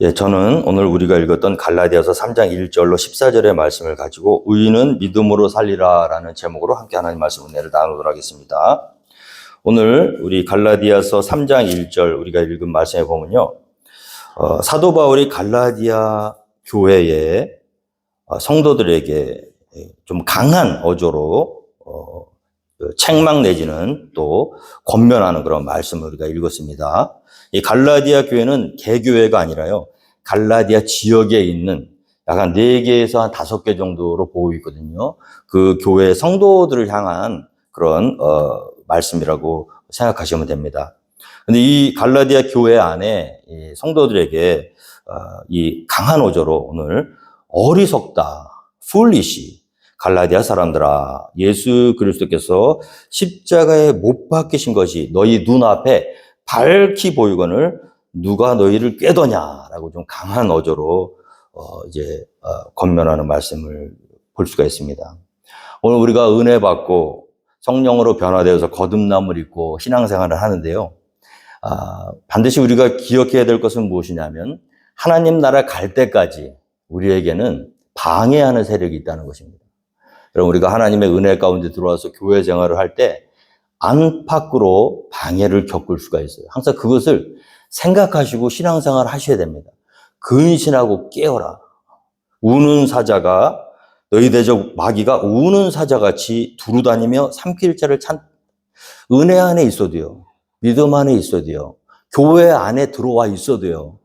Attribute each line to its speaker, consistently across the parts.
Speaker 1: 예, 저는 오늘 우리가 읽었던 갈라디아서 3장 1절로 14절의 말씀을 가지고 의인은 믿음으로 살리라 라는 제목으로 함께 하나님 말씀 은혜를 나누도록 하겠습니다. 오늘 우리 갈라디아서 3장 1절 우리가 읽은 말씀에 보면요. 사도 바울이 갈라디아 교회의 성도들에게 좀 강한 어조로 책망 내지는 또 권면하는 그런 말씀을 우리가 읽었습니다. 이 갈라디아 교회는 개교회가 아니라요. 갈라디아 지역에 있는 약간 4개에서 한 5개 정도로 보고 있거든요. 그 교회 성도들을 향한 그런 말씀이라고 생각하시면 됩니다. 근데 이 갈라디아 교회 안에 이 성도들에게 이 강한 어조로 오늘 어리석다, foolish, 갈라디아 사람들아, 예수 그리스도께서 십자가에 못 박히신 것이 너희 눈앞에 밝히 보이거늘 누가 너희를 꾀더냐라고 좀 강한 어조로 권면하는 말씀을 볼 수가 있습니다. 오늘 우리가 은혜 받고 성령으로 변화되어서 거듭남을 입고 신앙생활을 하는데요. 반드시 우리가 기억해야 될 것은 무엇이냐면 하나님 나라 갈 때까지 우리에게는 방해하는 세력이 있다는 것입니다. 여러분, 우리가 하나님의 은혜 가운데 들어와서 교회 생활을 할 때 안팎으로 방해를 겪을 수가 있어요. 항상 그것을 생각하시고 신앙생활을 하셔야 됩니다. 근신하고 깨어라. 우는 사자가 너희 대적 마귀가 우는 사자같이 두루다니며 삼킬 자를 은혜 안에 있어도요. 믿음 안에 있어도요. 교회 안에 들어와 있어도요.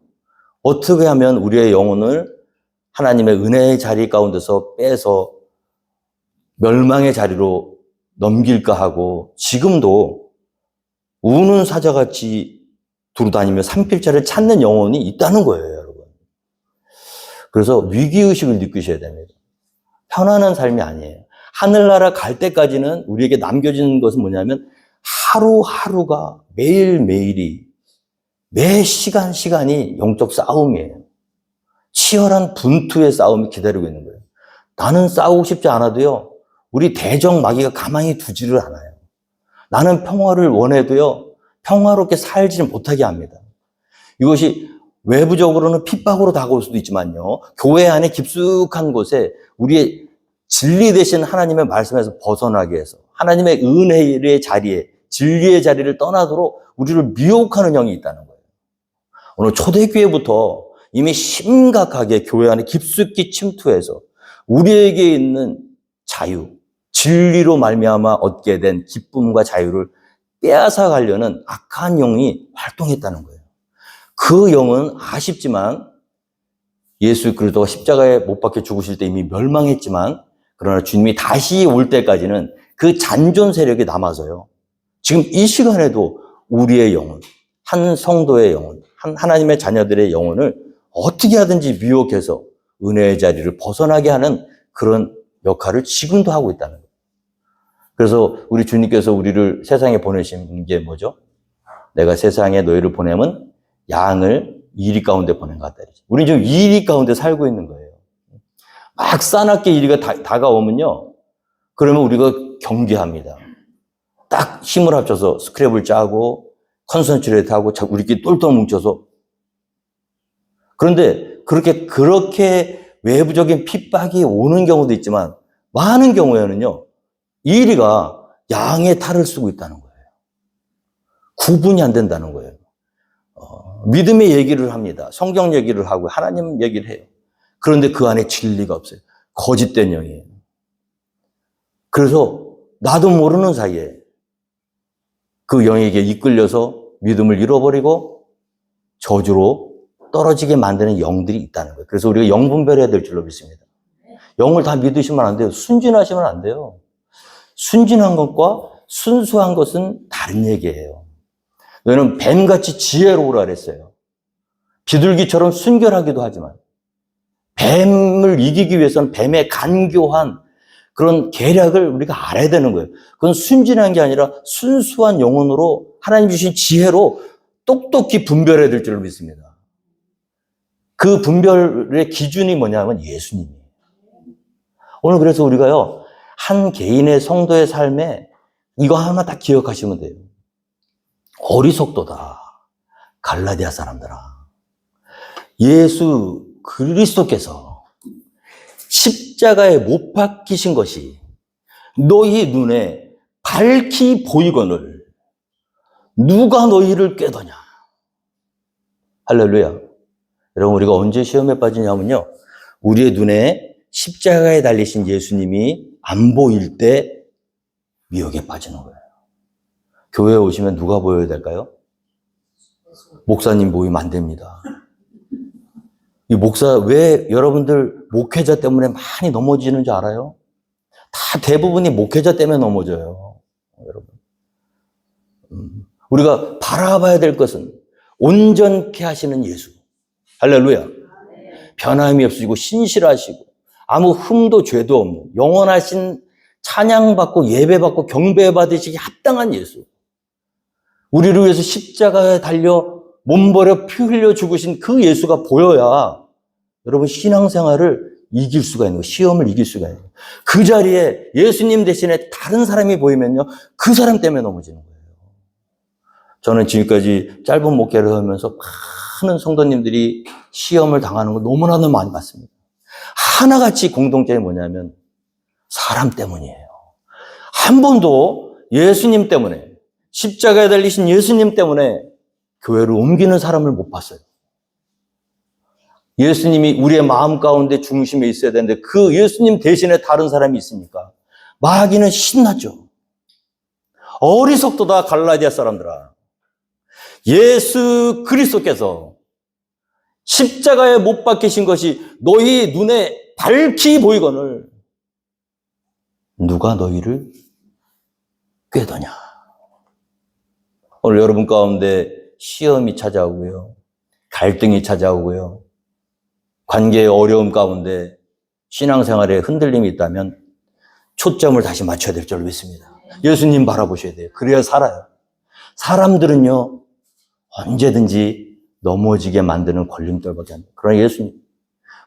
Speaker 1: 어떻게 하면 우리의 영혼을 하나님의 은혜의 자리 가운데서 빼서 멸망의 자리로 넘길까 하고 지금도 우는 사자같이 두루다니며 삼킬자를 찾는 영혼이 있다는 거예요, 여러분. 그래서 위기의식을 느끼셔야 됩니다. 편안한 삶이 아니에요. 하늘나라 갈 때까지는 우리에게 남겨지는 것은 뭐냐면 하루하루가 매일매일이 매 시간이 영적 싸움이에요. 치열한 분투의 싸움이 기다리고 있는 거예요. 나는 싸우고 싶지 않아도요. 우리 대적 마귀가 가만히 두지를 않아요. 나는 평화를 원해도요. 평화롭게 살지를 못하게 합니다. 이것이 외부적으로는 핍박으로 다가올 수도 있지만요. 교회 안에 깊숙한 곳에 우리의 진리 되신 하나님의 말씀에서 벗어나게 해서 하나님의 은혜의 자리에 진리의 자리를 떠나도록 우리를 미혹하는 영이 있다는 거예요. 오늘 초대교회부터 이미 심각하게 교회 안에 깊숙이 침투해서 우리에게 있는 자유, 진리로 말미암아 얻게 된 기쁨과 자유를 빼앗아 가려는 악한 영이 활동했다는 거예요. 그 영은 아쉽지만 예수 그리스도가 십자가에 못 박혀 죽으실 때 이미 멸망했지만 그러나 주님이 다시 올 때까지는 그 잔존 세력이 남아서요. 지금 이 시간에도 우리의 영혼, 한 성도의 영혼, 한 하나님의 자녀들의 영혼을 어떻게 하든지 미혹해서 은혜의 자리를 벗어나게 하는 그런 역할을 지금도 하고 있다는 거예요. 그래서 우리 주님께서 우리를 세상에 보내신 게 뭐죠? 내가 세상에 너희를 보내면 양을 이리 가운데 보낸 것 같다. 우리 지금 이리 가운데 살고 있는 거예요. 막 싸납게 이리가 다가오면요. 그러면 우리가 경계합니다. 딱 힘을 합쳐서 스크랩을 짜고 컨센트레이트 하고 우리끼리 똘똘 뭉쳐서 그런데 그렇게 외부적인 핍박이 오는 경우도 있지만 많은 경우에는요. 이리가 양의 탈을 쓰고 있다는 거예요. 구분이 안 된다는 거예요. 믿음의 얘기를 합니다. 성경 얘기를 하고 하나님 얘기를 해요. 그런데 그 안에 진리가 없어요. 거짓된 영이에요. 그래서 나도 모르는 사이에 그 영에게 이끌려서 믿음을 잃어버리고 저주로 떨어지게 만드는 영들이 있다는 거예요. 그래서 우리가 영 분별해야 될 줄로 믿습니다. 영을 다 믿으시면 안 돼요. 순진하시면 안 돼요. 순진한 것과 순수한 것은 다른 얘기예요. 너희는 뱀같이 지혜로우라 그랬어요. 비둘기처럼 순결하기도 하지만 뱀을 이기기 위해서는 뱀의 간교한 그런 계략을 우리가 알아야 되는 거예요. 그건 순진한 게 아니라 순수한 영혼으로 하나님 주신 지혜로 똑똑히 분별해야 될 줄로 믿습니다. 그 분별의 기준이 뭐냐면 예수님이에요. 오늘 그래서 우리가요. 한 개인의 성도의 삶에 이거 하나 딱 기억하시면 돼요. 어리석도다. 갈라디아 사람들아. 예수 그리스도께서 십자가에 못 박히신 것이 너희 눈에 밝히 보이거늘 누가 너희를 꾀더냐. 할렐루야. 여러분, 우리가 언제 시험에 빠지냐면요, 우리의 눈에 십자가에 달리신 예수님이 안 보일 때 미혹에 빠지는 거예요. 교회에 오시면 누가 보여야 될까요? 목사님 보이면 안 됩니다. 이 목사, 왜 여러분들 목회자 때문에 많이 넘어지는 줄 알아요? 다 대부분이 목회자 때문에 넘어져요. 여러분. 우리가 바라봐야 될 것은 온전케 하시는 예수. 할렐루야. 변함이 없으시고 신실하시고 아무 흠도 죄도 없는 영원하신 찬양받고 예배받고 경배받으시기 합당한 예수. 우리를 위해서 십자가에 달려 몸버려 피 흘려 죽으신 그 예수가 보여야 여러분 신앙생활을 이길 수가 있는 거예요. 시험을 이길 수가 있는 거예요. 그 자리에 예수님 대신에 다른 사람이 보이면요, 그 사람 때문에 넘어지는 거예요. 저는 지금까지 짧은 목회를 하면서 많은 성도님들이 시험을 당하는 걸 너무나도 많이 봤습니다. 하나같이 공통점이 뭐냐면 사람 때문이에요. 한 번도 예수님 때문에, 십자가에 달리신 예수님 때문에 교회를 옮기는 사람을 못 봤어요. 예수님이 우리의 마음 가운데 중심에 있어야 되는데 그 예수님 대신에 다른 사람이 있으니까 마귀는 신나죠. 어리석도다 갈라디아 사람들아. 예수 그리스도께서 십자가에 못 박히신 것이 너희 눈에 밝히 보이거늘 누가 너희를 꾀더냐. 오늘 여러분 가운데 시험이 찾아오고요, 갈등이 찾아오고요, 관계의 어려움 가운데 신앙생활에 흔들림이 있다면 초점을 다시 맞춰야 될 줄 믿습니다. 예수님 바라보셔야 돼요. 그래야 살아요. 사람들은요, 언제든지 넘어지게 만드는 걸림돌밖에 안 돼요. 그러나 예수님,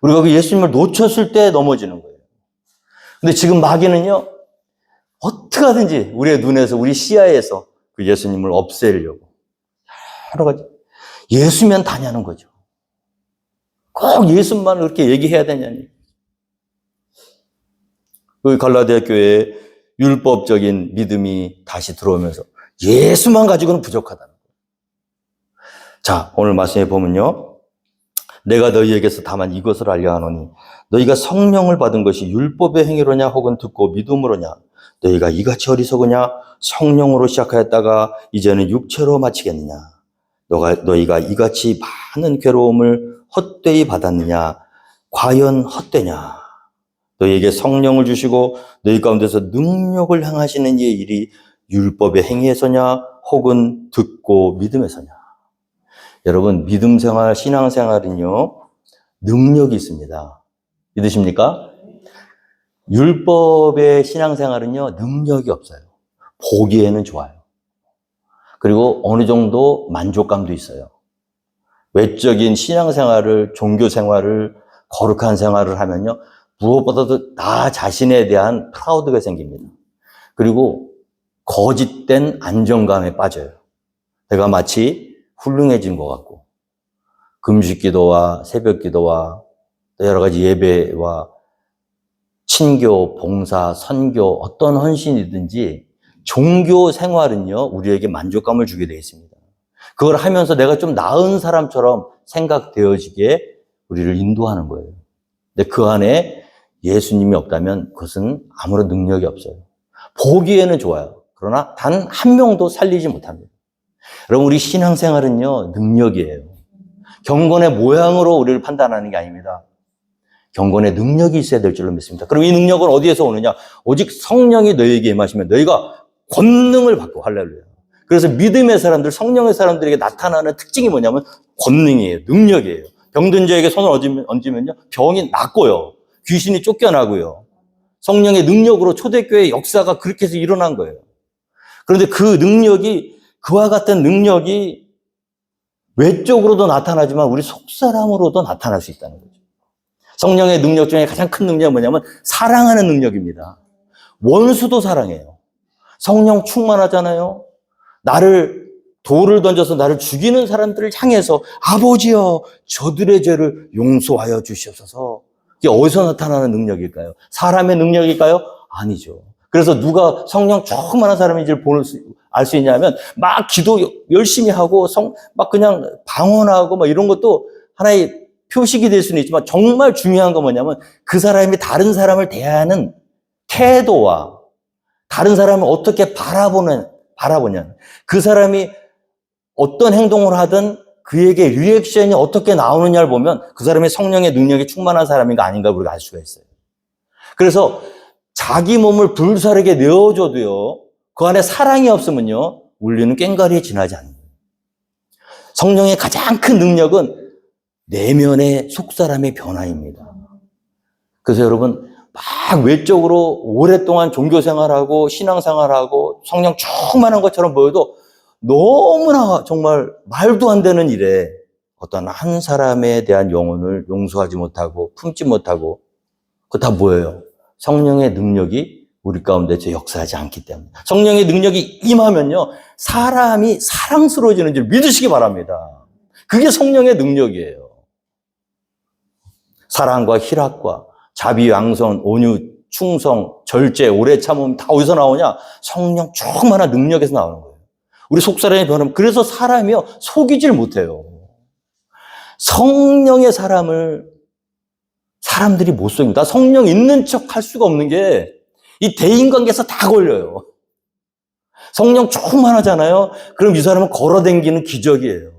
Speaker 1: 우리가 그 예수님을 놓쳤을 때 넘어지는 거예요. 근데 지금 마귀는요, 어떻게 하든지 우리의 눈에서, 우리 시야에서 그 예수님을 없애려고 여러 가지. 예수면 다냐는 거죠. 꼭 예수만 그렇게 얘기해야 되냐니. 그 갈라디아 교회에 율법적인 믿음이 다시 들어오면서 예수만 가지고는 부족하다는 거예요. 자, 오늘 말씀에 보면요, 내가 너희에게서 다만 이것을 알려 하노니 너희가 성령을 받은 것이 율법의 행위로냐 혹은 듣고 믿음으로냐. 너희가 이같이 어리석으냐. 성령으로 시작하였다가 이제는 육체로 마치겠느냐. 너희가 이같이 많은 괴로움을 헛되이 받았느냐. 과연 헛되냐. 너희에게 성령을 주시고 너희 가운데서 능력을 행하시는 이의 일이 율법의 행위에서냐 혹은 듣고 믿음에서냐. 여러분, 믿음 생활, 신앙 생활은요, 능력이 있습니다. 믿으십니까? 율법의 신앙 생활은요, 능력이 없어요. 보기에는 좋아요. 그리고 어느 정도 만족감도 있어요. 외적인 신앙 생활을, 종교 생활을, 거룩한 생활을 하면요, 무엇보다도 나 자신에 대한 프라우드가 생깁니다. 그리고 거짓된 안정감에 빠져요. 내가 마치 훌륭해진 것 같고, 금식 기도와 새벽 기도와 여러 가지 예배와 친교, 봉사, 선교, 어떤 헌신이든지 종교 생활은요, 우리에게 만족감을 주게 되어 있습니다. 그걸 하면서 내가 좀 나은 사람처럼 생각되어지게 우리를 인도하는 거예요. 근데 그 안에 예수님이 없다면 그것은 아무런 능력이 없어요. 보기에는 좋아요. 그러나 단 한 명도 살리지 못합니다. 여러분, 우리 신앙생활은요, 능력이에요. 경건의 모양으로 우리를 판단하는 게 아닙니다. 경건의 능력이 있어야 될 줄로 믿습니다. 그럼 이 능력은 어디에서 오느냐? 오직 성령이 너희에게 임하시면 너희가 권능을 받고, 할렐루야. 그래서 믿음의 사람들, 성령의 사람들에게 나타나는 특징이 뭐냐면 권능이에요. 능력이에요. 병든 자에게 손을 얹으면요, 병이 낫고요. 귀신이 쫓겨나고요. 성령의 능력으로 초대교회의 역사가 그렇게 해서 일어난 거예요. 그런데 그 능력이, 그와 같은 능력이 외적으로도 나타나지만 우리 속사람으로도 나타날 수 있다는 거죠. 성령의 능력 중에 가장 큰 능력은 뭐냐면 사랑하는 능력입니다. 원수도 사랑해요. 성령 충만하잖아요. 나를 돌을 던져서 나를 죽이는 사람들을 향해서 아버지여 저들의 죄를 용서하여 주시옵소서. 이게 어디서 나타나는 능력일까요? 사람의 능력일까요? 아니죠. 그래서 누가 성령 충만한 사람인지를 알 수 있냐면 막 기도 열심히 하고 막 그냥 방언하고 막 이런 것도 하나의 표식이 될 수는 있지만 정말 중요한 건 뭐냐면 그 사람이 다른 사람을 대하는 태도와 다른 사람을 어떻게 바라보냐. 그 사람이 어떤 행동을 하든 그에게 리액션이 어떻게 나오느냐를 보면 그 사람의 성령의 능력이 충만한 사람인가 아닌가 우리가 알 수가 있어요. 그래서 자기 몸을 불사르게 내어줘도요, 그 안에 사랑이 없으면요, 울리는 꽹과리에 지나지 않는 거예요. 성령의 가장 큰 능력은 내면의 속사람의 변화입니다. 그래서 여러분, 막 외적으로 오랫동안 종교생활하고 신앙생활하고 성령 충만한 것처럼 보여도 너무나 정말 말도 안 되는 일에 어떤 한 사람에 대한 영혼을 용서하지 못하고 품지 못하고 그거 다 뭐예요? 성령의 능력이 우리 가운데 역사하지 않기 때문에. 성령의 능력이 임하면요, 사람이 사랑스러워지는 줄 믿으시기 바랍니다. 그게 성령의 능력이에요. 사랑과 희락과 자비, 양선, 온유, 충성, 절제, 오래 참음 다 어디서 나오냐? 성령 충만한 능력에서 나오는 거예요. 우리 속사람이 변하면 그래서 사람이요 속이질 못해요. 성령의 사람을 사람들이 못 속입니다. 성령 있는 척 할 수가 없는 게 이 대인관계에서 다 걸려요. 성령 충만하잖아요. 그럼 이 사람은 걸어다니는 기적이에요.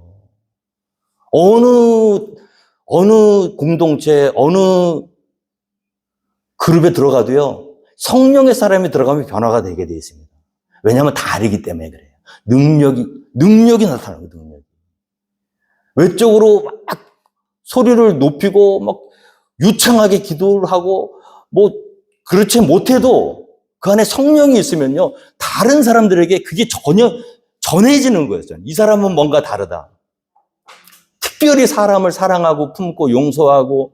Speaker 1: 어느 공동체, 어느 그룹에 들어가도요, 성령의 사람이 들어가면 변화가 되게 되어 있습니다. 왜냐하면 다르기 때문에 그래요. 능력이 나타나는 거예요, 능력이. 외적으로 막 소리를 높이고, 막 유창하게 기도를 하고, 뭐, 그렇지 못해도 그 안에 성령이 있으면요, 다른 사람들에게 그게 전혀 전해지는 거예요. 이 사람은 뭔가 다르다. 특별히 사람을 사랑하고 품고 용서하고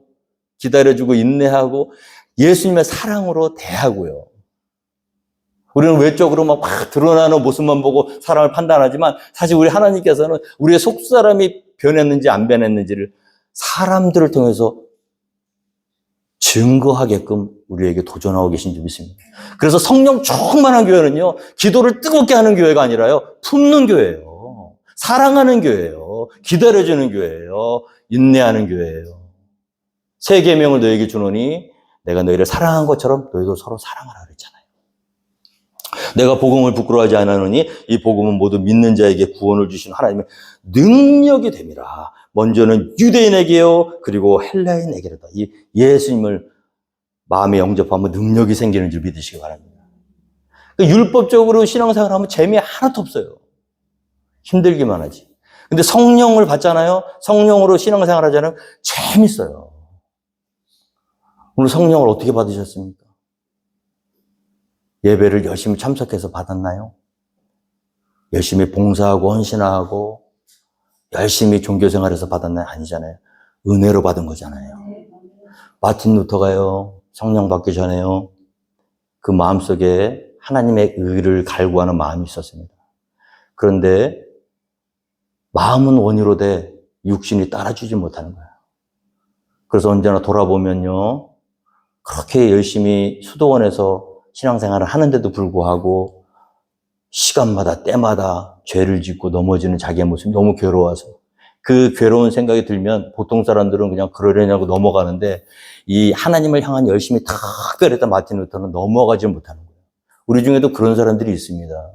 Speaker 1: 기다려주고 인내하고 예수님의 사랑으로 대하고요. 우리는 외적으로 막 드러나는 모습만 보고 사람을 판단하지만 사실 우리 하나님께서는 우리의 속사람이 변했는지 안 변했는지를 사람들을 통해서 증거하게끔 우리에게 도전하고 계신 줄 믿습니다. 그래서 성령 충만한 교회는요, 기도를 뜨겁게 하는 교회가 아니라요, 품는 교회예요. 사랑하는 교회예요. 기다려주는 교회예요. 인내하는 교회예요. 새 계명을 너에게 주노니 내가 너희를 사랑한 것처럼 너희도 서로 사랑하라 그랬잖아요. 내가 복음을 부끄러워하지 않으니 이 복음은 모두 믿는 자에게 구원을 주신 하나님의 능력이 됨이라. 먼저는 유대인에게요, 그리고 헬라인에게로다. 이 예수님을 마음에 영접하면 능력이 생기는 줄 믿으시기 바랍니다. 율법적으로 신앙생활하면 재미 하나도 없어요. 힘들기만 하지. 근데 성령을 받잖아요. 성령으로 신앙생활 하잖아요. 재밌어요. 오늘 성령을 어떻게 받으셨습니까? 예배를 열심히 참석해서 받았나요? 열심히 봉사하고 헌신하고 열심히 종교생활에서 받았나요? 아니잖아요. 은혜로 받은 거잖아요. 마틴 루터가요, 성령 받기 전에요, 그 마음속에 하나님의 의를 갈구하는 마음이 있었습니다. 그런데 마음은 원이로되 육신이 따라주지 못하는 거예요. 그래서 언제나 돌아보면요, 그렇게 열심히 수도원에서 신앙생활을 하는데도 불구하고 시간마다 때마다 죄를 짓고 넘어지는 자기의 모습이 너무 괴로워서 그 괴로운 생각이 들면 보통 사람들은 그냥 그러려냐고 넘어가는데 이 하나님을 향한 열심이 특별했던 마틴 루터는 넘어가지 못하는 거예요. 우리 중에도 그런 사람들이 있습니다.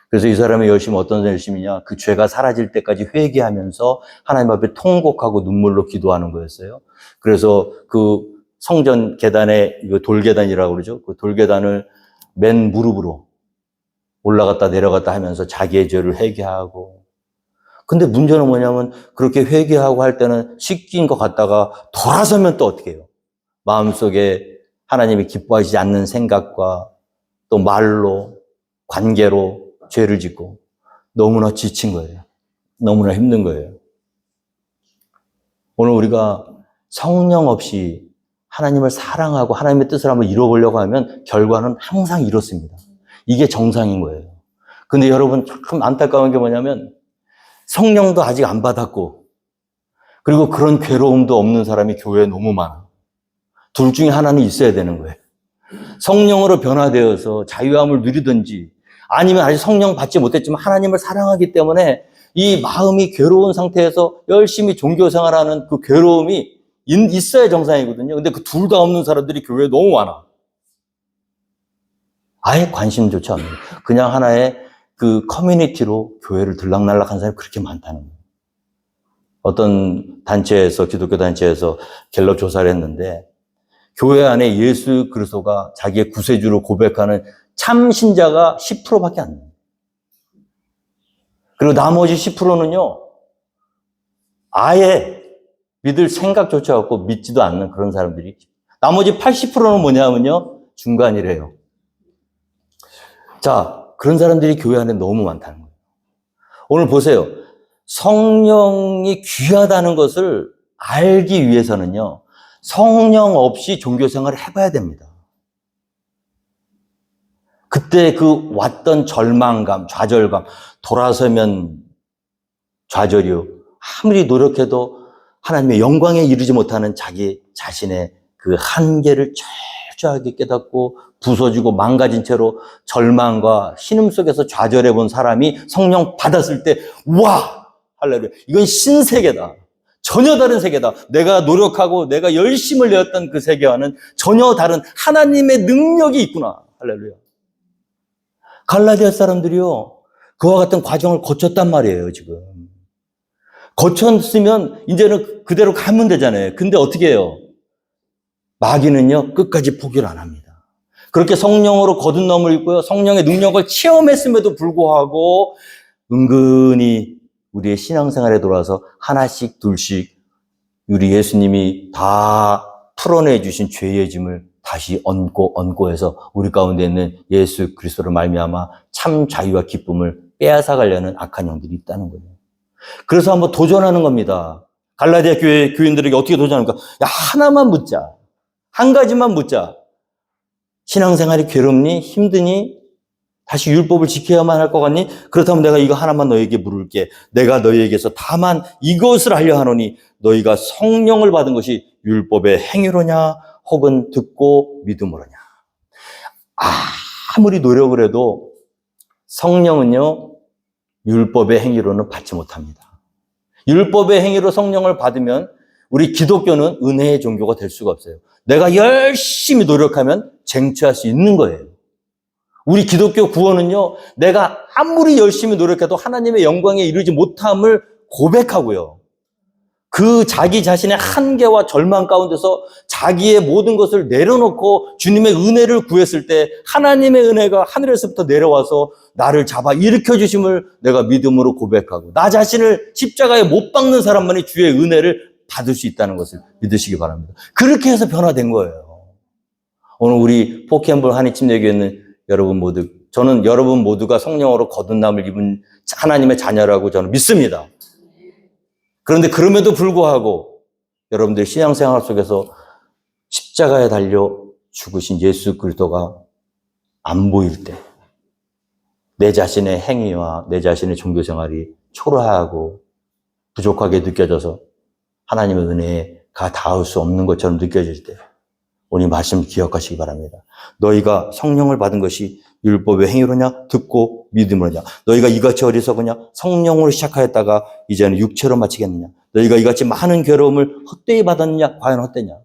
Speaker 1: 그래서 이 사람의 열심은 어떤 열심이냐, 그 죄가 사라질 때까지 회개하면서 하나님 앞에 통곡하고 눈물로 기도하는 거였어요. 그래서 그 성전 계단에, 이거 돌계단이라고 그러죠. 그 돌계단을 맨 무릎으로 올라갔다 내려갔다 하면서 자기의 죄를 회개하고. 근데 문제는 뭐냐면 그렇게 회개하고 할 때는 씻긴 것 같다가 돌아서면 또 어떻게 해요? 마음속에 하나님이 기뻐하시지 않는 생각과 또 말로, 관계로 죄를 짓고 너무나 지친 거예요. 너무나 힘든 거예요. 오늘 우리가 성령 없이 하나님을 사랑하고 하나님의 뜻을 한번 이뤄보려고 하면 결과는 항상 이렇습니다. 이게 정상인 거예요. 근데 여러분 참 안타까운 게 뭐냐면 성령도 아직 안 받았고, 그리고 그런 괴로움도 없는 사람이 교회에 너무 많아. 둘 중에 하나는 있어야 되는 거예요. 성령으로 변화되어서 자유함을 누리든지, 아니면 아직 성령 받지 못했지만 하나님을 사랑하기 때문에 이 마음이 괴로운 상태에서 열심히 종교 생활하는 그 괴로움이 있어야 정상이거든요. 근데 그 둘 다 없는 사람들이 교회에 너무 많아. 아예 관심조차 없는 거예요. 그냥 하나의 그 커뮤니티로 교회를 들락날락한 사람이 그렇게 많다는 거예요. 어떤 단체에서, 기독교 단체에서 갤럽 조사를 했는데, 교회 안에 예수 그리스도가 자기의 구세주로 고백하는 참 신자가 10%밖에 안 돼요. 그리고 나머지 10%는요, 아예 믿을 생각조차 없고 믿지도 않는 그런 사람들이, 나머지 80%는 뭐냐면요, 중간이래요. 자, 그런 사람들이 교회 안에 너무 많다는 거예요. 오늘 보세요. 성령이 귀하다는 것을 알기 위해서는요, 성령 없이 종교 생활을 해봐야 됩니다. 그때 그 왔던 절망감, 좌절감, 돌아서면 좌절이요. 아무리 노력해도 하나님의 영광에 이르지 못하는 자기 자신의 그 한계를 철저하게 깨닫고 부서지고 망가진 채로 절망과 신음 속에서 좌절해 본 사람이 성령 받았을 때, 와! 할렐루야. 이건 신세계다. 전혀 다른 세계다. 내가 노력하고 내가 열심을 내었던 그 세계와는 전혀 다른 하나님의 능력이 있구나. 할렐루야. 갈라디아 사람들이요, 그와 같은 과정을 거쳤단 말이에요, 지금. 거쳤으면 이제는 그대로 가면 되잖아요. 근데 어떻게 해요? 마귀는요, 끝까지 포기를 안 합니다. 그렇게 성령으로 거듭 넘을 있고요, 성령의 능력을 체험했음에도 불구하고 은근히 우리의 신앙생활에 돌아와서 하나씩 둘씩 우리 예수님이 다 풀어내 주신 죄의 짐을 다시 얹고 해서 우리 가운데 있는 예수 그리스도를 말미암아 참 자유와 기쁨을 빼앗아가려는 악한 영들이 있다는 거예요. 그래서 한번 도전하는 겁니다. 갈라디아 교회 교인들에게 어떻게 도전합니까? 야, 하나만 묻자. 한 가지만 묻자. 신앙생활이 괴롭니? 힘드니? 다시 율법을 지켜야만 할 것 같니? 그렇다면 내가 이거 하나만 너에게 물을게. 내가 너희에게서 다만 이것을 하려 하노니 너희가 성령을 받은 것이 율법의 행위로냐 혹은 듣고 믿음으로냐. 아무리 노력을 해도 성령은요, 율법의 행위로는 받지 못합니다. 율법의 행위로 성령을 받으면 우리 기독교는 은혜의 종교가 될 수가 없어요. 내가 열심히 노력하면 쟁취할 수 있는 거예요. 우리 기독교 구원은요, 내가 아무리 열심히 노력해도 하나님의 영광에 이르지 못함을 고백하고요. 그 자기 자신의 한계와 절망 가운데서 자기의 모든 것을 내려놓고 주님의 은혜를 구했을 때 하나님의 은혜가 하늘에서부터 내려와서 나를 잡아 일으켜 주심을 내가 믿음으로 고백하고 나 자신을 십자가에 못 박는 사람만이 주의 은혜를 받을 수 있다는 것을 믿으시기 바랍니다. 그렇게 해서 변화된 거예요. 오늘 우리 포켓볼 한의침례교회 있는 여러분 모두, 저는 여러분 모두가 성령으로 거듭남을 입은 하나님의 자녀라고 저는 믿습니다. 그런데 그럼에도 불구하고 여러분들 신앙생활 속에서 십자가에 달려 죽으신 예수 그리스도가 안 보일 때 내 자신의 행위와 내 자신의 종교생활이 초라하고 부족하게 느껴져서 하나님의 은혜가 닿을 수 없는 것처럼 느껴질 때 오늘 말씀 기억하시기 바랍니다. 너희가 성령을 받은 것이 율법의 행위로냐 듣고 믿음으로냐. 너희가 이같이 어리석으냐 성령으로 시작하였다가 이제는 육체로 마치겠느냐. 너희가 이같이 많은 괴로움을 헛되이 받았느냐. 과연 헛되냐.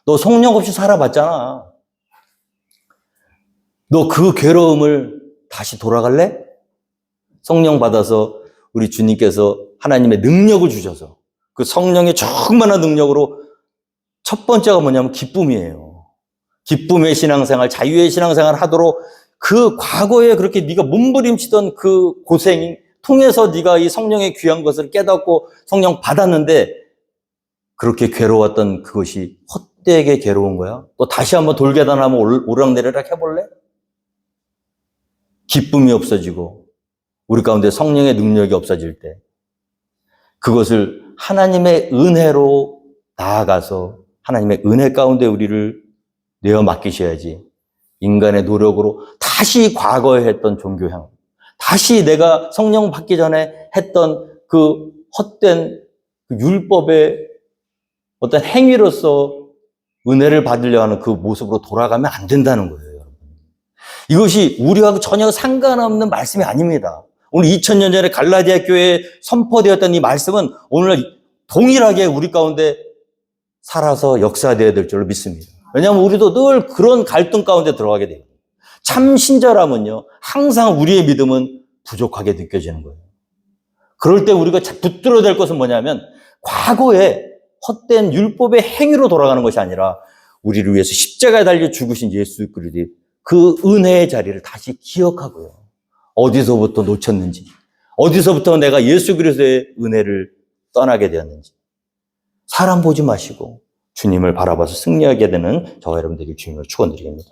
Speaker 1: 너 성령 없이 살아봤잖아. 너 그 괴로움을 다시 돌아갈래? 성령 받아서 우리 주님께서 하나님의 능력을 주셔서 그 성령의 충만한 능력으로 첫 번째가 뭐냐면 기쁨이에요. 기쁨의 신앙생활, 자유의 신앙생활 하도록 그 과거에 그렇게 네가 몸부림치던 그 고생 통해서 네가 이 성령의 귀한 것을 깨닫고 성령 받았는데 그렇게 괴로웠던 그것이 헛되게 괴로운 거야? 또 다시 한번 돌계단 한번 오락내리락 해볼래? 기쁨이 없어지고 우리 가운데 성령의 능력이 없어질 때 그것을 하나님의 은혜로 나아가서 하나님의 은혜 가운데 우리를 내어 맡기셔야지 인간의 노력으로 다시 과거에 했던 종교형, 다시 내가 성령 받기 전에 했던 그 헛된 그 율법의 어떤 행위로서 은혜를 받으려 하는 그 모습으로 돌아가면 안 된다는 거예요, 여러분. 이것이 우리하고 전혀 상관없는 말씀이 아닙니다. 오늘 2000년 전에 갈라디아 교회에 선포되었던 이 말씀은 오늘 동일하게 우리 가운데 살아서 역사되어야 될 줄로 믿습니다. 왜냐하면 우리도 늘 그런 갈등 가운데 들어가게 돼요. 참 신자라면요, 항상 우리의 믿음은 부족하게 느껴지는 거예요. 그럴 때 우리가 붙들어야 될 것은 뭐냐면 과거에 헛된 율법의 행위로 돌아가는 것이 아니라 우리를 위해서 십자가에 달려 죽으신 예수 그리스도의 그 은혜의 자리를 다시 기억하고요. 어디서부터 놓쳤는지, 어디서부터 내가 예수 그리스도의 은혜를 떠나게 되었는지 사람 보지 마시고 주님을 바라봐서 승리하게 되는 저와 여러분들이 주님을 축원드립니다.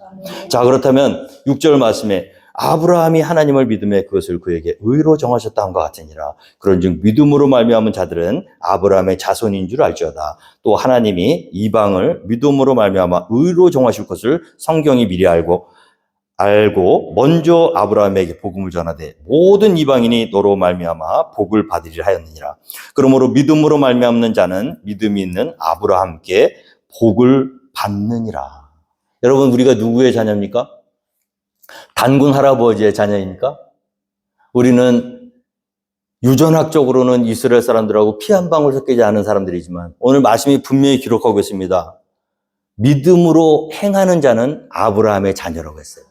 Speaker 1: 자, 그렇다면 6절 말씀에 아브라함이 하나님을 믿음에 그것을 그에게 의로 정하셨다 함과 같으니라. 그런즉 믿음으로 말미암은 자들은 아브라함의 자손인 줄 알지어다. 또 하나님이 이방을 믿음으로 말미암아 의로 정하실 것을 성경이 미리 알고 먼저 아브라함에게 복음을 전하되 모든 이방인이 너로 말미암아 복을 받으리라 하였느니라. 그러므로 믿음으로 말미암는 자는 믿음이 있는 아브라함께 복을 받느니라. 여러분, 우리가 누구의 자녀입니까? 단군 할아버지의 자녀입니까? 우리는 유전학적으로는 이스라엘 사람들하고 피 한 방울 섞이지 않은 사람들이지만 오늘 말씀이 분명히 기록하고 있습니다. 믿음으로 행하는 자는 아브라함의 자녀라고 했어요.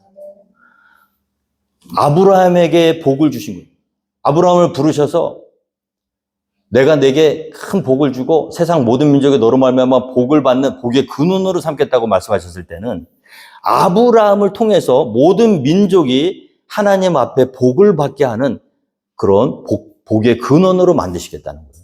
Speaker 1: 아브라함에게 복을 주신 거예요. 아브라함을 부르셔서 내가 내게 큰 복을 주고 세상 모든 민족에 너로 말미암아 복을 받는 복의 근원으로 삼겠다고 말씀하셨을 때는 아브라함을 통해서 모든 민족이 하나님 앞에 복을 받게 하는 그런 복의 근원으로 만드시겠다는 거예요.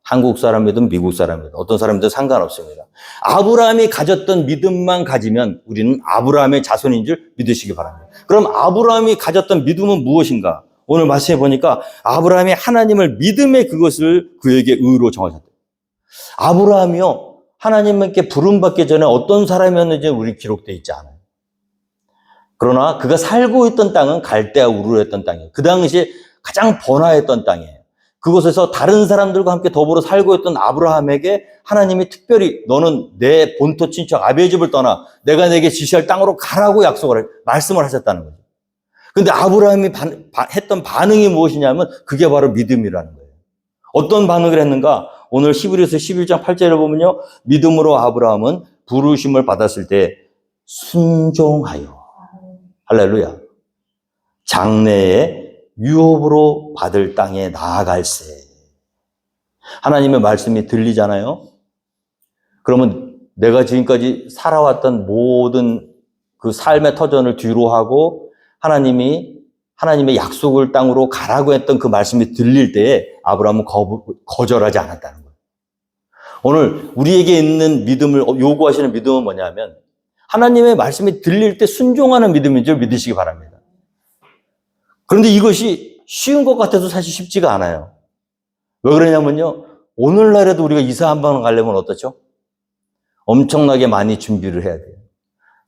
Speaker 1: 한국 사람이든 미국 사람이든 어떤 사람이든 상관없습니다. 아브라함이 가졌던 믿음만 가지면 우리는 아브라함의 자손인 줄 믿으시기 바랍니다. 그럼 아브라함이 가졌던 믿음은 무엇인가? 오늘 말씀해 보니까 아브라함이 하나님을 믿음에 그것을 그에게 의로 정하셨대요. 아브라함이요, 하나님께 부름받기 전에 어떤 사람이었는지 우리 기록되어 있지 않아요. 그러나 그가 살고 있던 땅은 갈대아 우르였던 땅이에요. 그 당시에 가장 번화했던 땅이에요. 그곳에서 다른 사람들과 함께 더불어 살고 있던 아브라함에게 하나님이 특별히 너는 내 본토 친척 아비의 집을 떠나 내가 내게 지시할 땅으로 가라고 말씀을 하셨다는 거죠. 근데 아브라함이 했던 반응이 무엇이냐면 그게 바로 믿음이라는 거예요. 어떤 반응을 했는가? 오늘 히브리서 11장 8절을 보면요, 믿음으로 아브라함은 부르심을 받았을 때 순종하여, 할렐루야, 장래에 유업으로 받을 땅에 나아갈세. 하나님의 말씀이 들리잖아요. 그러면 내가 지금까지 살아왔던 모든 그 삶의 터전을 뒤로 하고 하나님의 약속을 땅으로 가라고 했던 그 말씀이 들릴 때에 아브라함은 거절하지 않았다는 거예요. 오늘 우리에게 있는 믿음을 요구하시는 믿음은 뭐냐면 하나님의 말씀이 들릴 때 순종하는 믿음인 줄 믿으시기 바랍니다. 그런데 이것이 쉬운 것 같아도 사실 쉽지가 않아요. 왜 그러냐면요, 오늘날에도 우리가 이사 한 번 가려면 어떻죠? 엄청나게 많이 준비를 해야 돼요.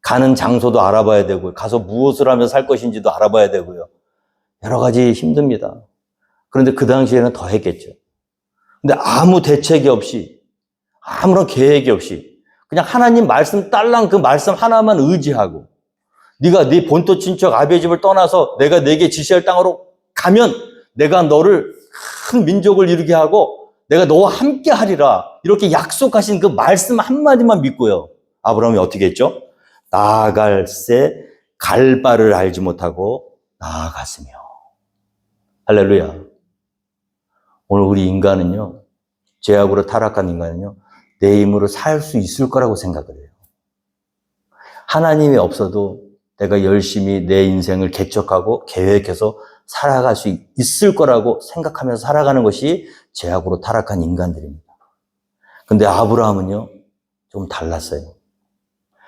Speaker 1: 가는 장소도 알아봐야 되고요. 가서 무엇을 하며 살 것인지도 알아봐야 되고요. 여러 가지 힘듭니다. 그런데 그 당시에는 더 했겠죠. 근데 아무 대책이 없이, 아무런 계획이 없이 그냥 하나님 말씀 딸랑 그 말씀 하나만 의지하고 네가 네 본토 친척 아비의 집을 떠나서 내가 내게 지시할 땅으로 가면 내가 너를 큰 민족을 이루게 하고 내가 너와 함께 하리라, 이렇게 약속하신 그 말씀 한마디만 믿고요, 아브라함이 어떻게 했죠? 나아갈새 갈 바를 알지 못하고 나아갔으며. 할렐루야. 오늘 우리 인간은요, 죄악으로 타락한 인간은요, 내 힘으로 살 수 있을 거라고 생각을 해요. 하나님이 없어도 내가 열심히 내 인생을 개척하고 계획해서 살아갈 수 있을 거라고 생각하면서 살아가는 것이 죄악으로 타락한 인간들입니다. 근데 아브라함은요, 좀 달랐어요.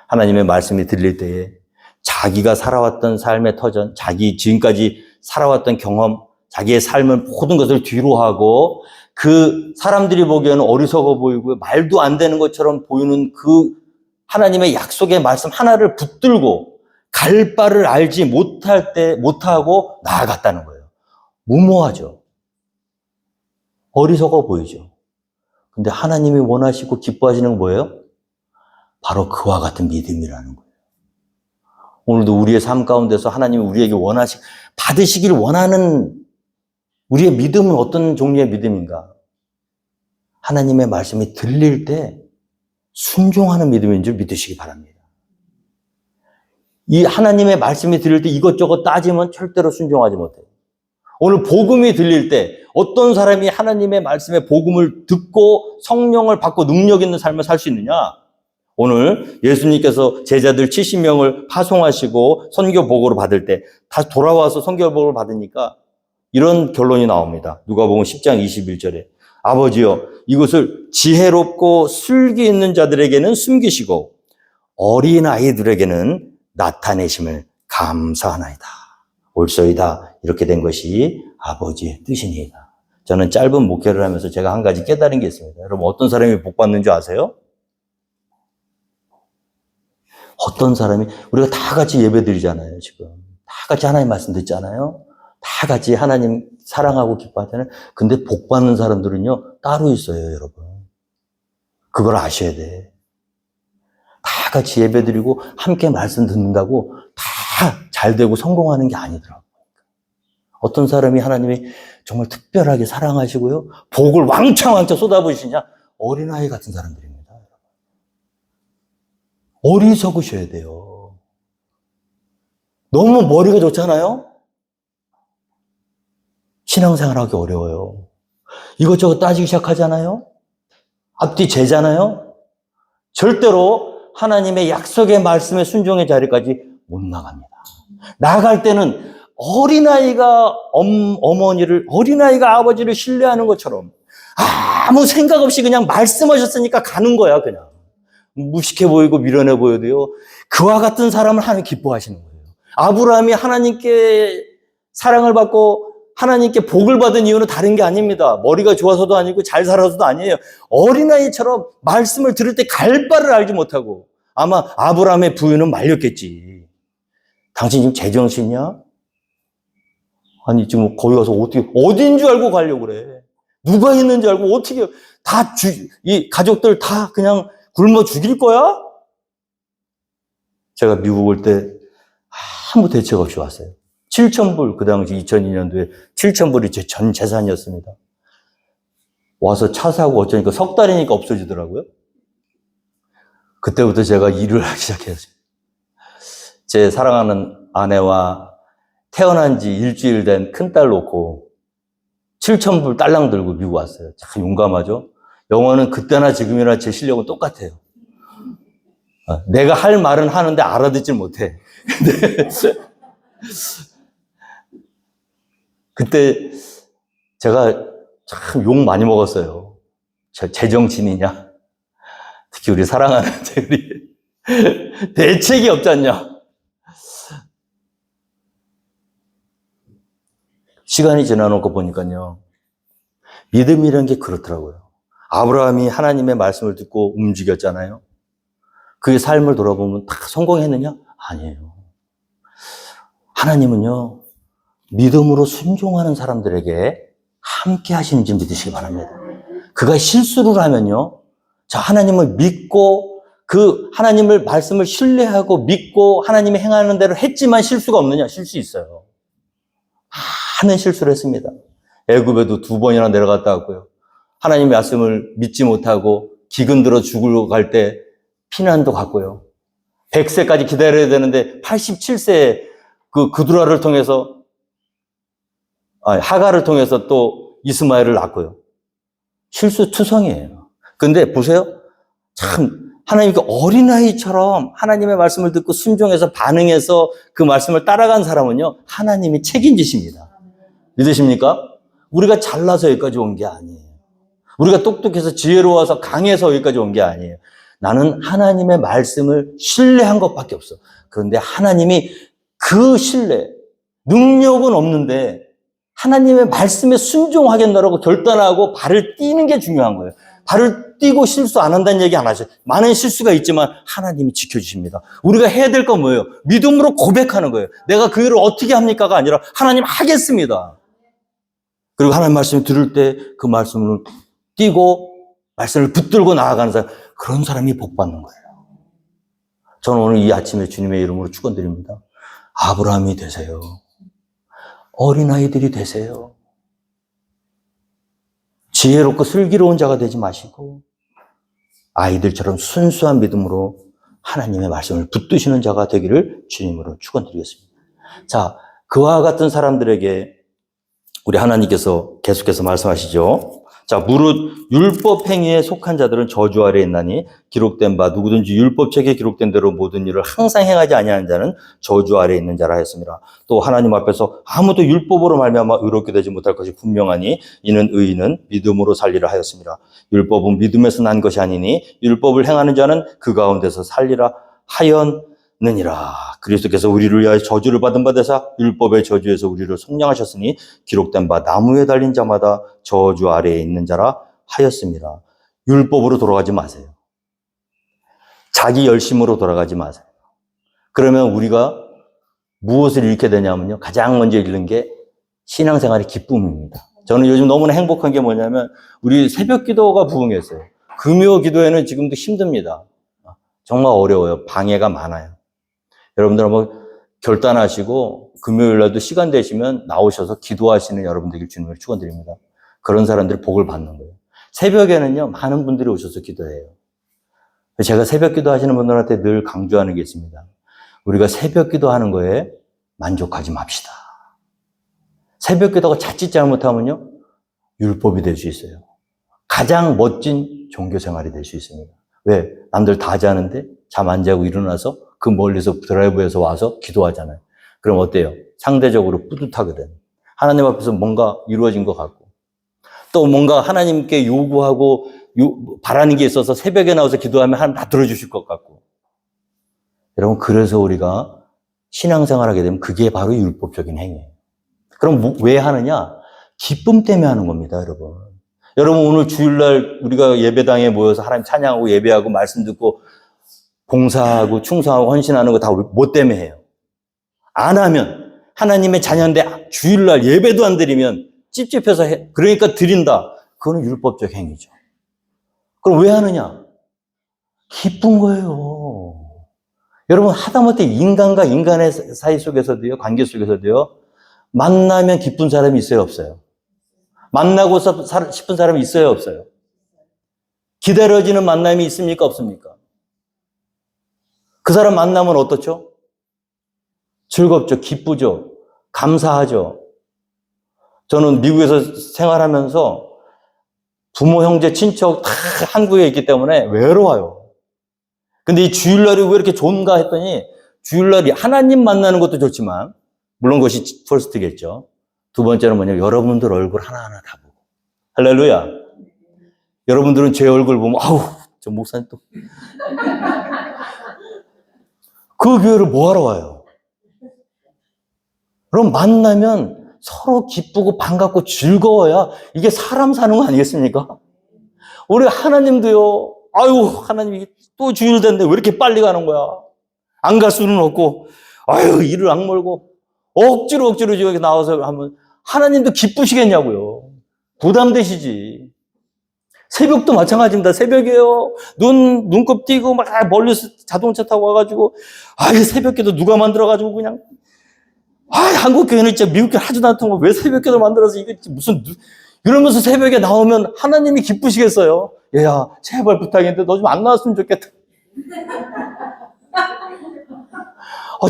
Speaker 1: 하나님의 말씀이 들릴 때에 자기가 살아왔던 삶의 터전, 자기 지금까지 살아왔던 경험, 자기의 삶을 모든 것을 뒤로 하고 그 사람들이 보기에는 어리석어 보이고 말도 안 되는 것처럼 보이는 그 하나님의 약속의 말씀 하나를 붙들고 갈 바를 알지 못하고 나아갔다는 거예요. 무모하죠. 어리석어 보이죠. 근데 하나님이 원하시고 기뻐하시는 건 뭐예요? 바로 그와 같은 믿음이라는 거예요. 오늘도 우리의 삶 가운데서 하나님이 우리에게 받으시길 원하는 우리의 믿음은 어떤 종류의 믿음인가? 하나님의 말씀이 들릴 때 순종하는 믿음인 줄 믿으시기 바랍니다. 이 하나님의 말씀이 들릴 때 이것저것 따지면 절대로 순종하지 못해요. 오늘 복음이 들릴 때 어떤 사람이 하나님의 말씀의 복음을 듣고 성령을 받고 능력 있는 삶을 살 수 있느냐? 오늘 예수님께서 제자들 70명을 파송하시고 선교복으로 받을 때 다시 돌아와서 선교복을 받으니까 이런 결론이 나옵니다. 누가복음 10장 21절에 아버지여 이것을 지혜롭고 슬기 있는 자들에게는 숨기시고 어린아이들에게는 나타내심을 감사하나이다. 옳소이다. 이렇게 된 것이 아버지의 뜻이니이다. 저는 짧은 목회를 하면서 제가 한 가지 깨달은 게 있습니다. 여러분 어떤 사람이 복 받는 줄 아세요? 어떤 사람이 우리가 다 같이 예배 드리잖아요. 지금 다 같이 하나님 말씀 듣잖아요. 다 같이 하나님 사랑하고 기뻐하잖아요. 근데 복 받는 사람들은요 따로 있어요. 여러분 그걸 아셔야 돼. 다 같이 예배 드리고 함께 말씀 듣는다고 다 잘 되고 성공하는 게 아니더라고요. 어떤 사람이 하나님이 정말 특별하게 사랑하시고요 복을 왕창 쏟아부으시냐? 어린아이 같은 사람들입니다. 어리석으셔야 돼요. 너무 머리가 좋잖아요? 신앙생활하기 어려워요. 이것저것 따지기 시작하잖아요? 앞뒤 재잖아요? 절대로 하나님의 약속의 말씀에 순종의 자리까지 못 나갑니다. 나갈 때는 어린아이가 어린아이가 아버지를 신뢰하는 것처럼 아무 생각 없이 그냥 말씀하셨으니까 가는 거야, 그냥. 무식해 보이고 미련해 보여도요. 그와 같은 사람을 하나님 기뻐하시는 거예요. 아브라함이 하나님께 사랑을 받고 하나님께 복을 받은 이유는 다른 게 아닙니다. 머리가 좋아서도 아니고 잘 살아서도 아니에요. 어린아이처럼 말씀을 들을 때 갈 바를 알지 못하고 아마 아브라함의 부유는 말렸겠지. 당신 지금 제정신이야? 아니 지금 거기 가서 어딘 줄 알고 가려고 그래. 누가 있는지 알고 어떻게 이 가족들 다 그냥 굶어 죽일 거야? 제가 미국 올 때 아무 대책 없이 왔어요. 7,000불, 그 당시 2002년도에 7,000불이 제 전 재산이었습니다. 와서 차 사고 어쩌니까 석 달이니까 없어지더라고요. 그때부터 제가 일을 하기 시작했어요. 제 사랑하는 아내와 태어난 지 일주일 된 큰딸 놓고 7,000불 딸랑 들고 미국 왔어요. 참 용감하죠? 영어는 그때나 지금이나 제 실력은 똑같아요. 내가 할 말은 하는데 알아듣질 못해. 근데 그때 제가 참 욕 많이 먹었어요. 제정신이냐? 특히 우리 사랑하는 우리 대책이 없지 않냐? 시간이 지나놓고 보니까요. 믿음이라는 게 그렇더라고요. 아브라함이 하나님의 말씀을 듣고 움직였잖아요. 그의 삶을 돌아보면 다 성공했느냐? 아니에요. 하나님은요, 믿음으로 순종하는 사람들에게 함께 하시는지 믿으시기 바랍니다. 그가 실수를 하면요, 자, 하나님을 믿고 그 하나님을 말씀을 신뢰하고 믿고 하나님이 행하는 대로 했지만 실수가 없느냐? 실수 있어요. 많은 실수를 했습니다. 애굽에도 2번이나 내려갔다 왔고요. 하나님의 말씀을 믿지 못하고 기근 들어 죽으러 갈 때 피난도 갔고요. 100세까지 기다려야 되는데 87세에 그 그두라를 통해서 하가를 통해서 또 이스마엘을 낳고요. 실수투성이에요. 근데 보세요. 참 하나님께 어린아이처럼 하나님의 말씀을 듣고 순종해서 반응해서 그 말씀을 따라간 사람은요. 하나님이 책임지십니다. 믿으십니까? 우리가 잘나서 여기까지 온 게 아니에요. 우리가 똑똑해서 지혜로워서 강해서 여기까지 온 게 아니에요. 나는 하나님의 말씀을 신뢰한 것밖에 없어. 그런데 하나님이 그 신뢰, 능력은 없는데 하나님의 말씀에 순종하겠노라고 결단하고 발을 띄는 게 중요한 거예요. 발을 띄고 실수 안 한다는 얘기 안 하셔요. 많은 실수가 있지만 하나님이 지켜주십니다. 우리가 해야 될 건 뭐예요? 믿음으로 고백하는 거예요. 내가 그 일을 어떻게 합니까가 아니라 하나님 하겠습니다. 그리고 하나님 말씀을 들을 때 그 말씀을 띄고 말씀을 붙들고 나아가는 사람, 그런 사람이 복 받는 거예요. 저는 오늘 이 아침에 주님의 이름으로 축원드립니다. 아브라함이 되세요. 어린아이들이 되세요. 지혜롭고 슬기로운 자가 되지 마시고 아이들처럼 순수한 믿음으로 하나님의 말씀을 붙드시는 자가 되기를 주님으로 축원드리겠습니다. 자, 그와 같은 사람들에게 우리 하나님께서 계속해서 말씀하시죠. 자, 무릇 율법 행위에 속한 자들은 저주 아래에 있나니 기록된 바 누구든지 율법책에 기록된 대로 모든 일을 항상 행하지 아니하는 자는 저주 아래에 있는 자라 했습니다. 또 하나님 앞에서 아무도 율법으로 말미암아 의롭게 되지 못할 것이 분명하니 이는 의인은 믿음으로 살리라 하였습니다. 율법은 믿음에서 난 것이 아니니 율법을 행하는 자는 그 가운데서 살리라 하였느니라. 그리스도께서 우리를 위하여 저주를 받은 바 되사 율법의 저주에서 우리를 속량하셨으니 기록된 바 나무에 달린 자마다 저주 아래에 있는 자라 하였습니다. 율법으로 돌아가지 마세요. 자기 열심으로 돌아가지 마세요. 그러면 우리가 무엇을 잃게 되냐면요, 가장 먼저 잃는 게 신앙생활의 기쁨입니다. 저는 요즘 너무나 행복한 게 뭐냐면 우리 새벽 기도가 부흥했어요. 금요 기도에는 지금도 힘듭니다. 정말 어려워요. 방해가 많아요. 여러분들 한번 결단하시고 금요일 날도 시간 되시면 나오셔서 기도하시는 여러분들에게 주님을 축원드립니다. 그런 사람들이 복을 받는 거예요. 새벽에는요, 많은 분들이 오셔서 기도해요. 제가 새벽 기도하시는 분들한테 늘 강조하는 게 있습니다. 우리가 새벽 기도하는 거에 만족하지 맙시다. 새벽 기도가 자칫 잘못하면요, 율법이 될 수 있어요. 가장 멋진 종교 생활이 될 수 있습니다. 왜? 남들 다 자는데 잠 안 자고 일어나서 그 멀리서 드라이브에서 와서 기도하잖아요. 그럼 어때요? 상대적으로 뿌듯하거든. 하나님 앞에서 뭔가 이루어진 것 같고 또 뭔가 하나님께 요구하고 바라는 게 있어서 새벽에 나와서 기도하면 하나님 다 들어주실 것 같고. 여러분, 그래서 우리가 신앙생활하게 되면 그게 바로 율법적인 행위예요. 그럼 왜 하느냐? 기쁨 때문에 하는 겁니다, 여러분. 여러분, 오늘 주일날 우리가 예배당에 모여서 하나님 찬양하고 예배하고 말씀 듣고 봉사하고 충성하고 헌신하는 거 다 뭐 때문에 해요? 안 하면 하나님의 자녀인데 주일날 예배도 안 드리면 찝찝해서 해. 그러니까 드린다. 그거는 율법적 행위죠. 그럼 왜 하느냐? 기쁜 거예요. 여러분, 하다못해 인간과 인간의 사이 속에서도요, 관계 속에서도요, 만나면 기쁜 사람이 있어요, 없어요? 만나고 싶은 사람이 있어요, 없어요? 기다려지는 만남이 있습니까, 없습니까? 그 사람 만나면 어떻죠? 즐겁죠, 기쁘죠, 감사하죠. 저는 미국에서 생활하면서 부모, 형제, 친척 다 한국에 있기 때문에 외로워요. 근데 이 주일날이 왜 이렇게 좋은가 했더니 주일날이 하나님 만나는 것도 좋지만 물론 그것이 퍼스트겠죠. 두 번째는 뭐냐면 여러분들 얼굴 하나하나 다 보고. 할렐루야. 여러분들은 제 얼굴 보면 아우, 저 목사님 또. 그 교회를 뭐하러 와요? 그럼 만나면 서로 기쁘고 반갑고 즐거워야 이게 사람 사는 거 아니겠습니까? 우리 하나님도요. 아유, 하나님이 또 주일 됐는데 왜 이렇게 빨리 가는 거야? 안 갈 수는 없고, 아유, 일을 악물고 억지로 저기 나와서 하면 하나님도 기쁘시겠냐고요. 부담되시지. 새벽도 마찬가지입니다. 새벽이에요. 눈곱 띄고 막 멀리서 자동차 타고 와가지고, 아유, 새벽기도 누가 만들어가지고 그냥, 한국 교회는 진짜 미국 교회 하지도 않던 거 왜 새벽기도 만들어서 이게 무슨, 이러면서 새벽에 나오면 하나님이 기쁘시겠어요? 얘야, 제발 부탁인데 너 좀 안 나왔으면 좋겠다.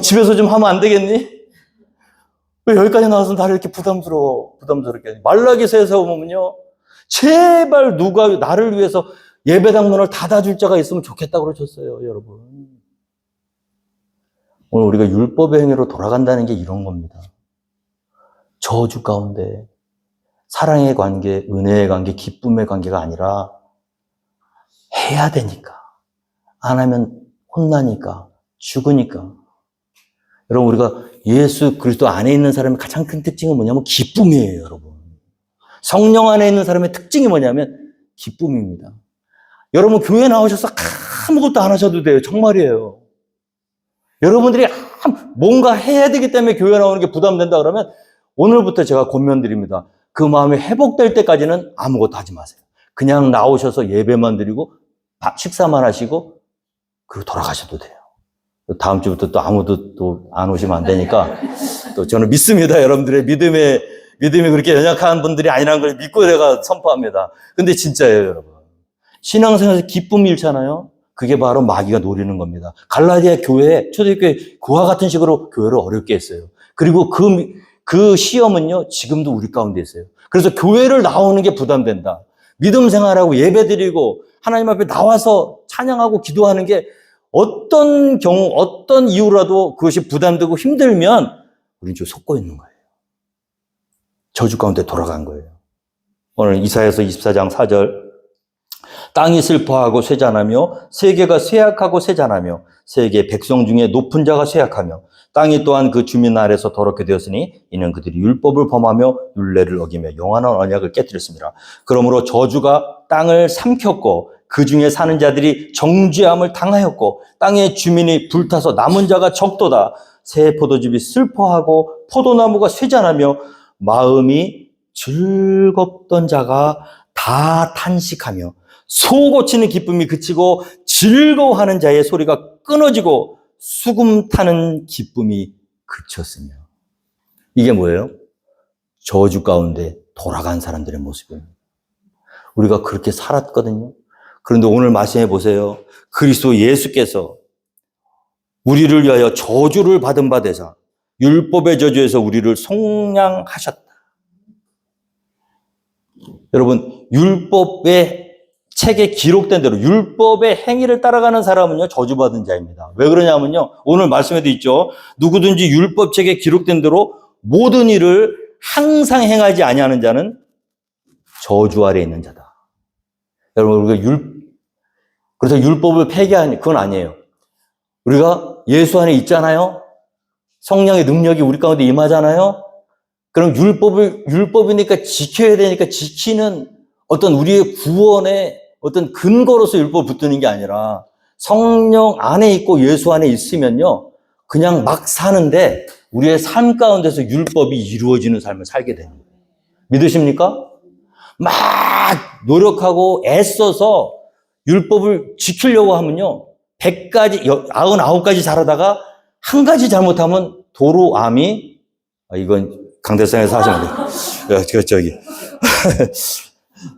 Speaker 1: 집에서 좀 하면 안 되겠니? 왜 여기까지 나와서 나를 이렇게 부담스럽게. 말라기서에서 보면요. 제발 누가 나를 위해서 예배당 문을 닫아줄 자가 있으면 좋겠다고 그러셨어요, 여러분. 오늘 우리가 율법의 행위로 돌아간다는 게 이런 겁니다. 저주 가운데 사랑의 관계, 은혜의 관계, 기쁨의 관계가 아니라 해야 되니까. 안 하면 혼나니까, 죽으니까. 여러분, 우리가 예수 그리스도 안에 있는 사람의 가장 큰 특징은 뭐냐면 기쁨이에요, 여러분. 성령 안에 있는 사람의 특징이 뭐냐면 기쁨입니다. 여러분, 교회 나오셔서 아무것도 안 하셔도 돼요. 정말이에요. 여러분들이 뭔가 해야 되기 때문에 교회 나오는 게 부담된다 그러면 오늘부터 제가 권면드립니다. 그 마음이 회복될 때까지는 아무것도 하지 마세요. 그냥 나오셔서 예배만 드리고 식사만 하시고 그리고 돌아가셔도 돼요. 다음 주부터 또 아무도 또 안 오시면 안 되니까 또 저는 믿습니다. 여러분들의 믿음이 그렇게 연약한 분들이 아니라는 걸 믿고 내가 선포합니다. 근데 진짜예요, 여러분. 신앙생활에서 기쁨이 잃잖아요. 그게 바로 마귀가 노리는 겁니다. 갈라디아 교회, 초대교회 그와 같은 식으로 교회를 어렵게 했어요. 그리고 그 시험은요, 지금도 우리 가운데 있어요. 그래서 교회를 나오는 게 부담된다. 믿음 생활하고 예배드리고 하나님 앞에 나와서 찬양하고 기도하는 게 어떤 경우, 어떤 이유라도 그것이 부담되고 힘들면 우리는 좀 속고 있는 거예요. 저주 가운데 돌아간 거예요. 오늘 이사야서 24장 4절 땅이 슬퍼하고 쇠잔하며 세계가 쇠약하고 쇠잔하며 세계 백성 중에 높은 자가 쇠약하며 땅이 또한 그 주민 아래서 더럽게 되었으니 이는 그들이 율법을 범하며 율례를 어기며 영원한 언약을 깨뜨렸습니다. 그러므로 저주가 땅을 삼켰고 그 중에 사는 자들이 정죄함을 당하였고 땅의 주민이 불타서 남은 자가 적도다. 새 포도즙이 슬퍼하고 포도나무가 쇠잔하며 마음이 즐겁던 자가 다 탄식하며 소 고치는 기쁨이 그치고 즐거워하는 자의 소리가 끊어지고 수금 타는 기쁨이 그쳤으며. 이게 뭐예요? 저주 가운데 돌아간 사람들의 모습입니다. 우리가 그렇게 살았거든요. 그런데 오늘 말씀해 보세요. 그리스도 예수께서 우리를 위하여 저주를 받은 바 되사 율법의 저주에서 우리를 속량하셨다. 여러분, 율법의 책에 기록된 대로 율법의 행위를 따라가는 사람은요, 저주받은 자입니다. 왜 그러냐면요, 오늘 말씀에도 있죠. 누구든지 율법 책에 기록된 대로 모든 일을 항상 행하지 아니하는 자는 저주 아래에 있는 자다. 여러분, 우리가 그래서 율법을 폐기하는 그건 아니에요. 우리가 예수 안에 있잖아요. 성령의 능력이 우리 가운데 임하잖아요. 그럼 율법이니까 지켜야 되니까 지키는 어떤 우리의 구원의 어떤 근거로서 율법을 붙드는 게 아니라 성령 안에 있고 예수 안에 있으면요, 그냥 막 사는데 우리의 삶 가운데서 율법이 이루어지는 삶을 살게 되는 거예요. 믿으십니까? 막 노력하고 애써서 율법을 지키려고 하면요, 100가지, 99가지 잘하다가 한 가지 잘못하면 도로암이, 이건 강대상에서 하시면 돼요. 저기.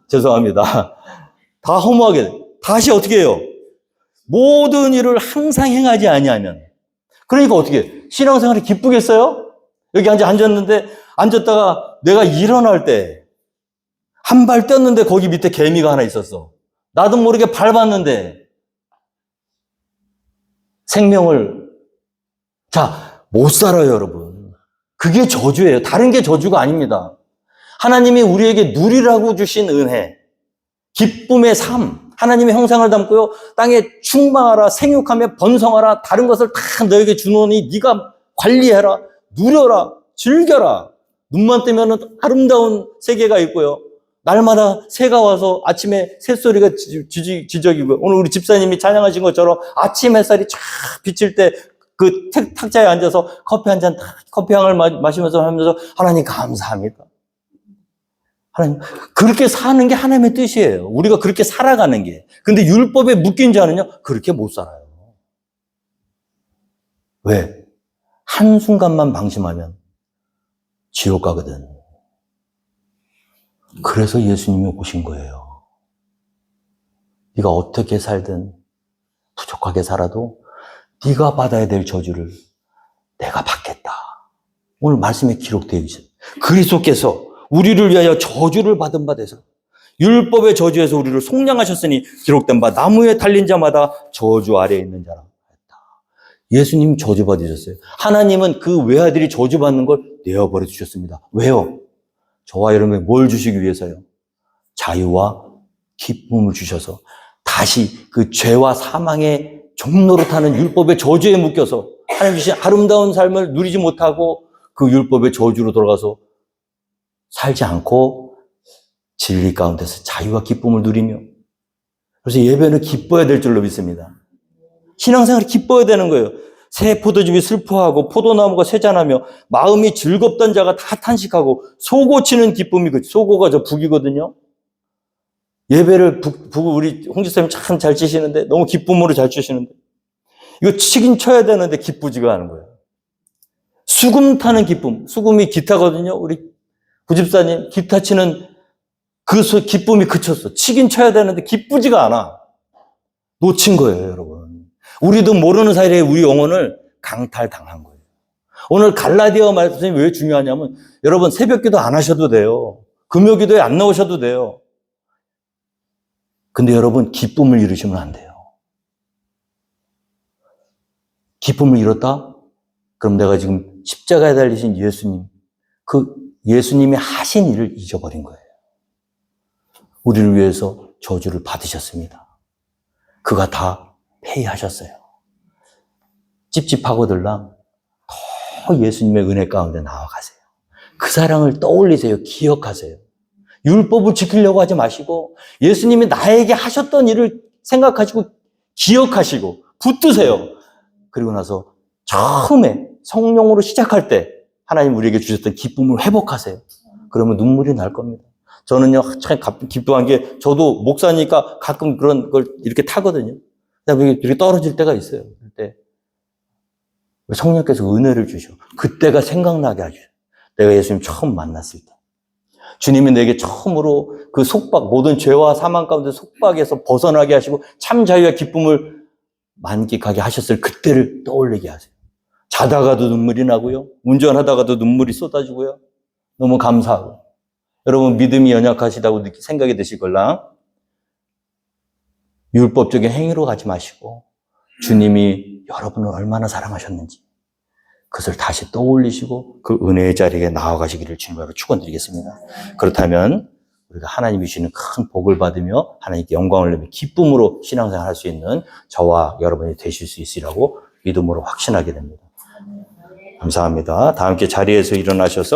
Speaker 1: 죄송합니다. 다 허무하게 돼요. 다시 어떻게 해요? 모든 일을 항상 행하지 아니하면. 그러니까 어떻게 해요? 신앙생활이 기쁘겠어요? 여기 앉았다가 내가 일어날 때 한 발 떴는데 거기 밑에 개미가 하나 있었어. 나도 모르게 밟았는데 생명을, 못 살아요, 여러분. 그게 저주예요. 다른 게 저주가 아닙니다. 하나님이 우리에게 누리라고 주신 은혜, 기쁨의 삶, 하나님의 형상을 담고요, 땅에 충만하라, 생육하며 번성하라, 다른 것을 다 너에게 주노니 네가 관리해라, 누려라, 즐겨라. 눈만 뜨면 아름다운 세계가 있고요, 날마다 새가 와서 아침에 새소리가 지저귀고, 오늘 우리 집사님이 찬양하신 것처럼 아침 햇살이 쫙 비칠 때 그 탁자에 앉아서 커피 한 잔, 커피 향을 마시면서 하면서 하나님 감사합니다. 하나님, 그렇게 사는 게 하나님의 뜻이에요. 우리가 그렇게 살아가는 게. 근데 율법에 묶인 자는요, 그렇게 못 살아요. 왜? 한순간만 방심하면 지옥 가거든. 그래서 예수님이 오신 거예요. 네가 어떻게 살든 부족하게 살아도 네가 받아야 될 저주를 내가 받겠다. 오늘 말씀에 기록되어 있어요. 그리스도께서 우리를 위하여 저주를 받은 바 되사 율법의 저주에서 우리를 속량하셨으니 기록된 바 나무에 달린 자마다 저주 아래에 있는 자라 했다. 예수님 저주받으셨어요. 하나님은 그 외아들이 저주받는 걸 내어버려 주셨습니다. 왜요? 저와 여러분에게 뭘 주시기 위해서요? 자유와 기쁨을 주셔서 다시 그 죄와 사망의 종노릇하는 율법의 저주에 묶여서 하나님 주신 아름다운 삶을 누리지 못하고 그 율법의 저주로 돌아가서 살지 않고 진리 가운데서 자유와 기쁨을 누리며, 그래서 예배는 기뻐야 될 줄로 믿습니다. 신앙생활이 기뻐야 되는 거예요. 새 포도즙이 슬퍼하고 포도나무가 쇠잔하며 마음이 즐겁던 자가 다 탄식하고 소고 치는 기쁨이 소고가 저 북이거든요. 예배를 우리 홍지사님 참 잘 치시는데 너무 기쁨으로 잘 치시는데 이거 치긴 쳐야 되는데 기쁘지가 않은 거예요. 수금 타는 기쁨. 수금이 기타거든요. 우리 구집사님 기타 치는 그 기쁨이 그쳤어. 치긴 쳐야 되는데 기쁘지가 않아. 놓친 거예요, 여러분. 우리도 모르는 사이에 우리 영혼을 강탈당한 거예요. 오늘 갈라디아 말씀이 왜 중요하냐면 여러분 새벽기도 안 하셔도 돼요. 금요기도에 안 나오셔도 돼요. 근데 여러분 기쁨을 잃으시면 안 돼요. 기쁨을 잃었다? 그럼 내가 지금 십자가에 달리신 예수님, 그 예수님이 하신 일을 잊어버린 거예요. 우리를 위해서 저주를 받으셨습니다. 그가 다 폐의하셨어요. 찝찝하고들랑 더 예수님의 은혜 가운데 나아가세요. 그 사랑을 떠올리세요. 기억하세요. 율법을 지키려고 하지 마시고 예수님이 나에게 하셨던 일을 생각하시고 기억하시고 붙드세요. 그리고 나서 처음에 성령으로 시작할 때 하나님 우리에게 주셨던 기쁨을 회복하세요. 그러면 눈물이 날 겁니다. 저는요, 참 기뻐한 게 저도 목사니까 가끔 그런 걸 이렇게 타거든요. 그다음에 이렇게 떨어질 때가 있어요. 그때 성령께서 은혜를 주셔. 그때가 생각나게 하죠. 내가 예수님 처음 만났을 때. 주님이 내게 처음으로 그 속박, 모든 죄와 사망 가운데 속박에서 벗어나게 하시고 참 자유와 기쁨을 만끽하게 하셨을 그때를 떠올리게 하세요. 자다가도 눈물이 나고요. 운전하다가도 눈물이 쏟아지고요. 너무 감사하고. 여러분 믿음이 연약하시다고 생각이 드시걸랑 율법적인 행위로 가지 마시고 주님이 여러분을 얼마나 사랑하셨는지 그것을 다시 떠올리시고 그 은혜의 자리에 나아가시기를 주님으로 축원드리겠습니다. 그렇다면 우리가 하나님이 주시는 큰 복을 받으며 하나님께 영광을 내며 기쁨으로 신앙생활 할 수 있는 저와 여러분이 되실 수 있으리라고 믿음으로 확신하게 됩니다. 감사합니다. 다 함께 자리에서 일어나셔서